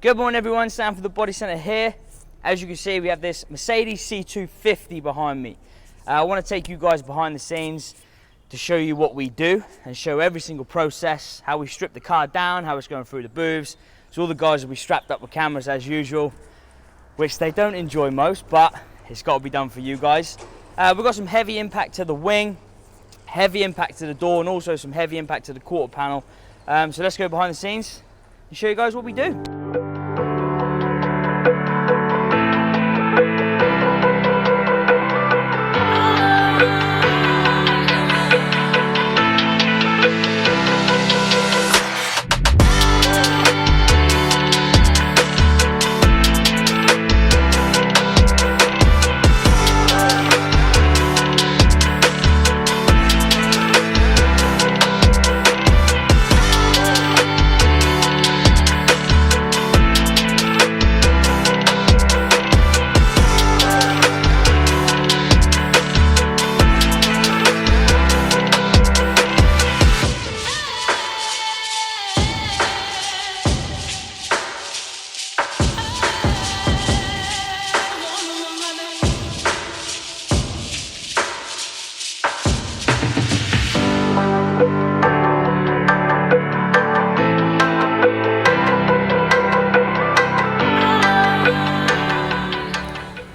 Good morning everyone, Sam for the Body Centre here. As you can see, we have this Mercedes C250 behind me. I want to take you guys behind the scenes to show you what we do and show every single process, how we strip the car down, how it's going through the booths. So all the guys will be strapped up with cameras as usual, which they don't enjoy most, but it's got to be done for you guys. We've got some heavy impact to the wing, heavy impact to the door, and also some heavy impact to the quarter panel. So let's go behind the scenes and show you guys what we do.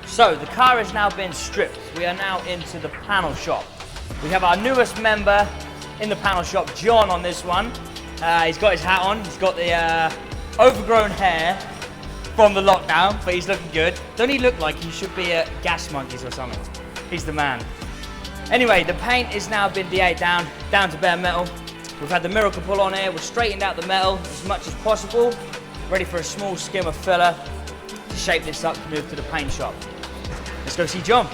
So the car has now been stripped. We are now into the panel shop. We have our newest member in the panel shop, John, on this one. He's got his hat on. He's got the overgrown hair from the lockdown, but he's looking good. Don't he look like he should be at Gas Monkeys or something? He's the man. Anyway, the paint is now been DA'd down to bare metal. We've had the miracle pull on here. We've straightened out the metal as much as possible. Ready for a small skim of filler to shape this up to move to the paint shop. Let's go see John.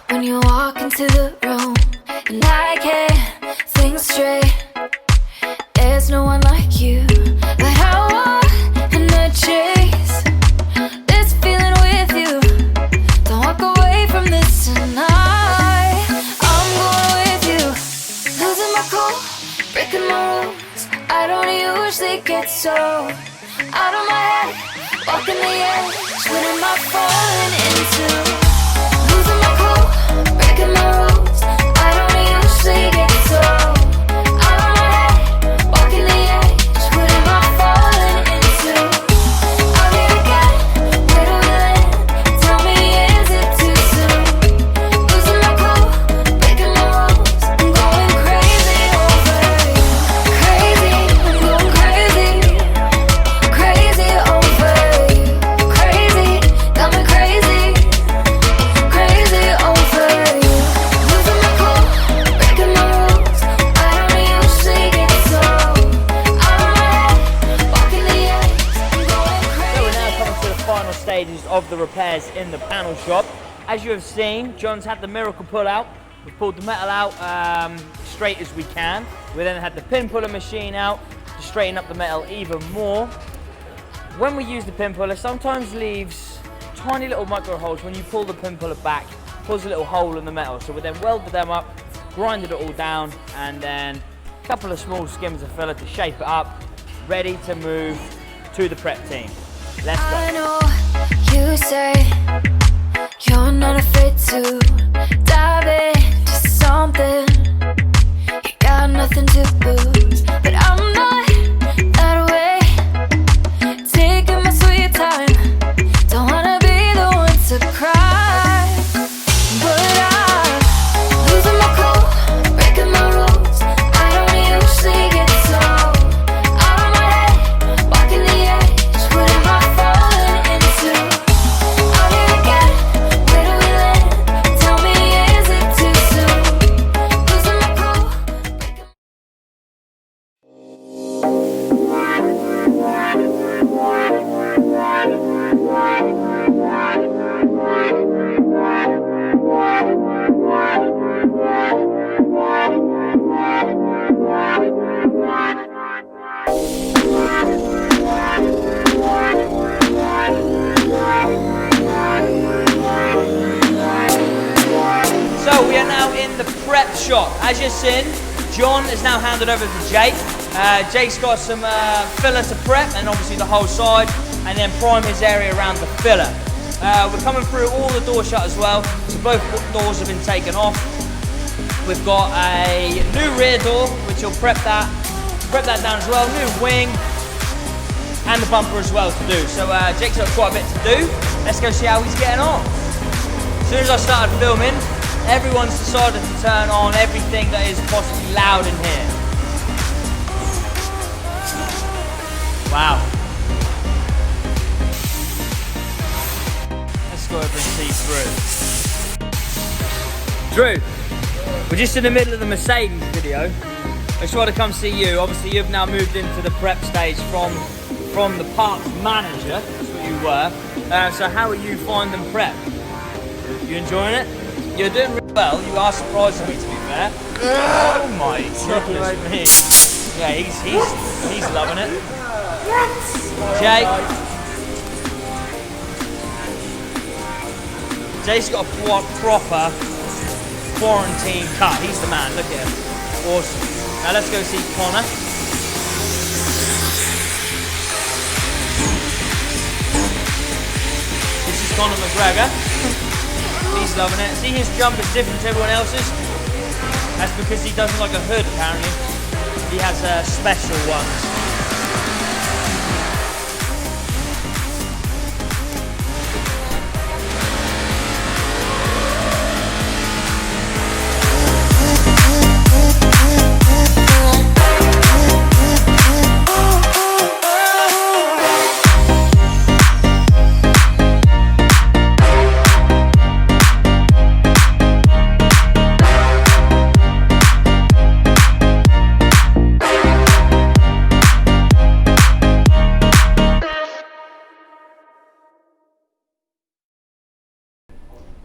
When you walk into the room and I can't think straight, there's no one like you, but I want and I chase this feeling with you. Don't walk away from this tonight. I'm going with you, losing my cool, breaking my rules. I don't usually get so out of my head, walking the edge. What am I falling into? Losing my cool, breaking my rules. I don't usually get so out of my head, walking the edge. What am I falling into? I'm here again, where do we land? Tell me, is it too soon? Losing my cool, breaking my rules. I'm going crazy over you. Crazy, I'm going crazy. Crazy over you. Crazy, got me crazy. Crazy over you. Losing my cool, breaking my rules. I don't usually get so out of my head, walking the edge. I'm going So crazy. we're now coming to the final stages of the repairs in the panel shop. As you have seen, John's had the miracle pull out. We've pulled the metal out straight as we can. We then had the pin puller machine out to straighten up the metal even more. When we use the pin puller, sometimes leaves tiny little micro holes. When you pull the pin puller back, pulls a little hole in the metal. So we then welded them up, grinded it all down, and then a couple of small skims of filler to shape it up. ready to move to the prep team. Let's go. I know you say you're not afraid to dive into something. You got nothing to lose, but I'm not that way. Taking my sweet time, don't wanna be the one to cry, but I'm losing my cool, breaking my rules. I don't usually get so out of my head, walking the edge. What am I falling into? Out here again, where do we land? Tell me, is it too soon? Losing my cool, breaking. So we are now in the prep shop. As you've seen, John is now handed over to Jake. Jake's got some filler to prep, and obviously the whole side, and then prime his area around the filler. We're coming through all the door shut as well, so both doors have been taken off. We've got a new rear door, which will prep that down as well. New wing, and the bumper as well to do. So Jake's got quite a bit to do. Let's go see how he's getting on. As soon as I started filming, everyone's decided to turn on everything that is possibly loud in here. Wow. Let's go over and see Drew. Drew, we're just in the middle of the Mercedes video. I just want to come see you. Obviously, you've now moved into the prep stage from the parks manager. That's what you were. So how are you finding prep? You enjoying it? You're doing really well. You are surprising me, to be fair. Oh my goodness me. Yeah, he's loving it. Jake. Jake's got a proper quarantine cut. He's the man. Look at him. Awesome. Now let's go see Connor. This is Conor McGregor. He's loving it. See, his jump is different to everyone else's. That's because he doesn't like a hood, apparently. He has special ones.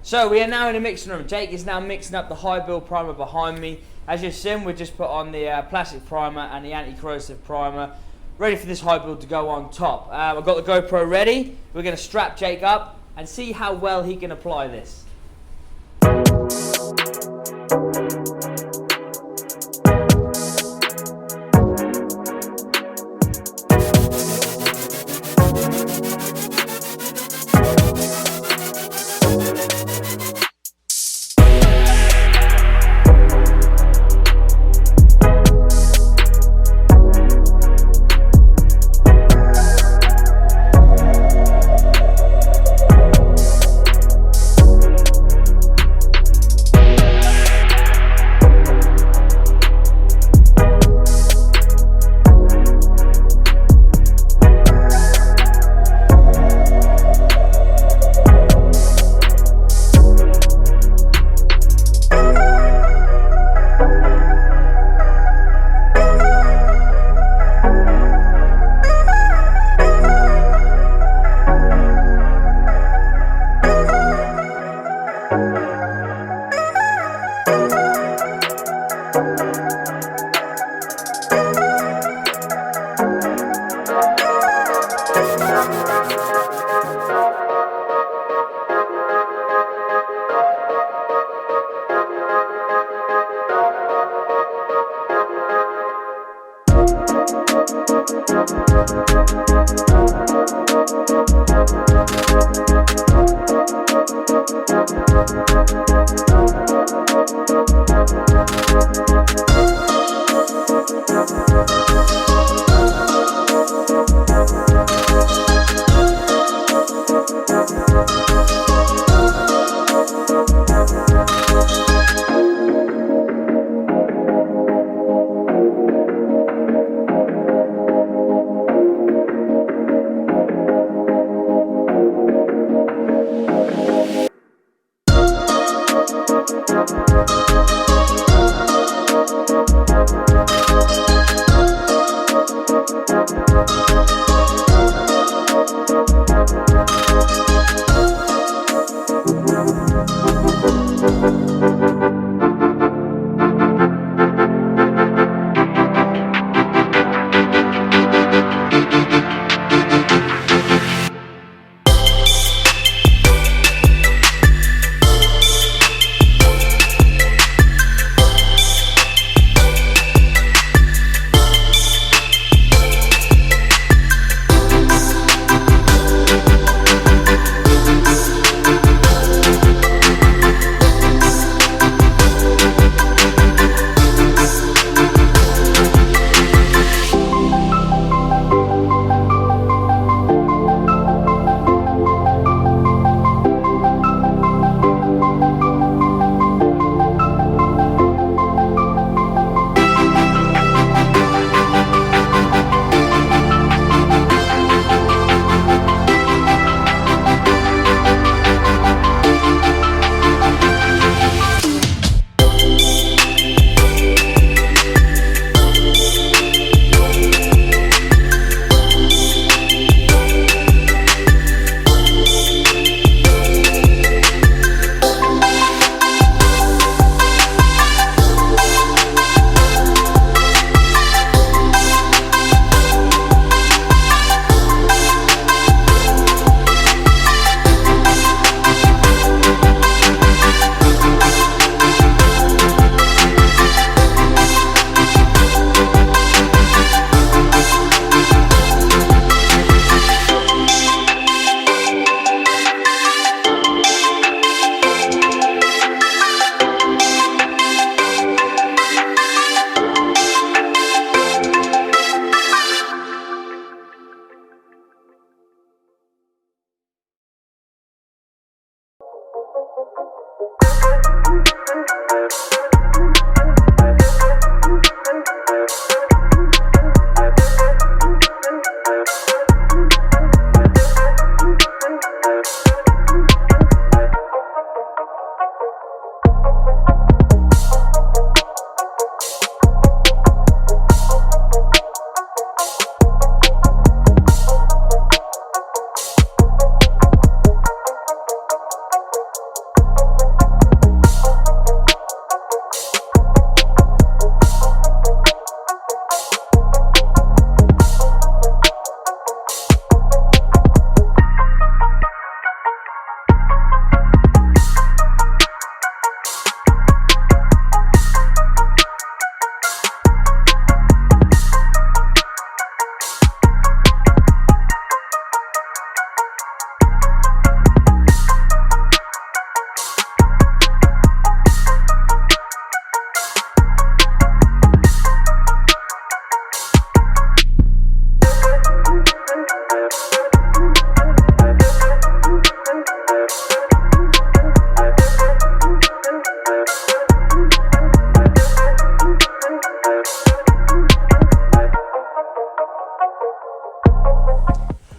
So we are now in the mixing room. Jake is now mixing up the high build primer behind me. As you've seen, we just put on the plastic primer and the anti-corrosive primer, ready for this high build to go on top. I've got the GoPro ready. We're going to strap Jake up and see how well he can apply this.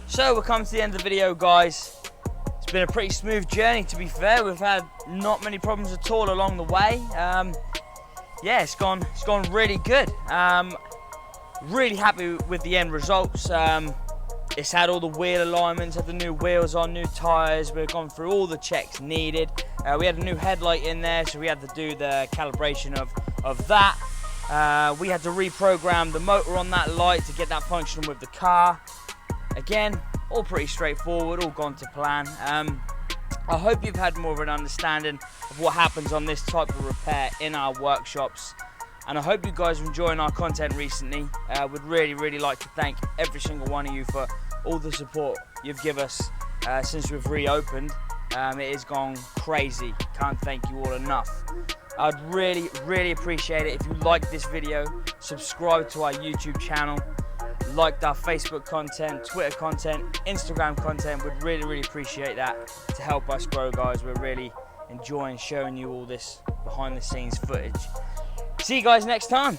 So we're coming to the end of the video, guys. It's been a pretty smooth journey, to be fair. We've had not many problems at all along the way. Yeah, it's gone really good. Really happy with the end results. It's had all the wheel alignments, had the new wheels on, new tyres. We've gone through all the checks needed. We had a new headlight in there, so we had to do the calibration of that. We had to reprogram the motor on that light to get that functioning with the car. Again, all pretty straightforward, all gone to plan. I hope you've had more of an understanding of what happens on this type of repair in our workshops. and I hope you guys are enjoying our content recently. Would really like to thank every single one of you for all the support you've given us since we've reopened. It has gone crazy. Can't thank you all enough. I'd really appreciate it if you liked this video, subscribe to our YouTube channel, liked our Facebook content, Twitter content, Instagram content. Would really appreciate that to help us grow, guys. We're really enjoying showing you all this behind the scenes footage. See you guys next time.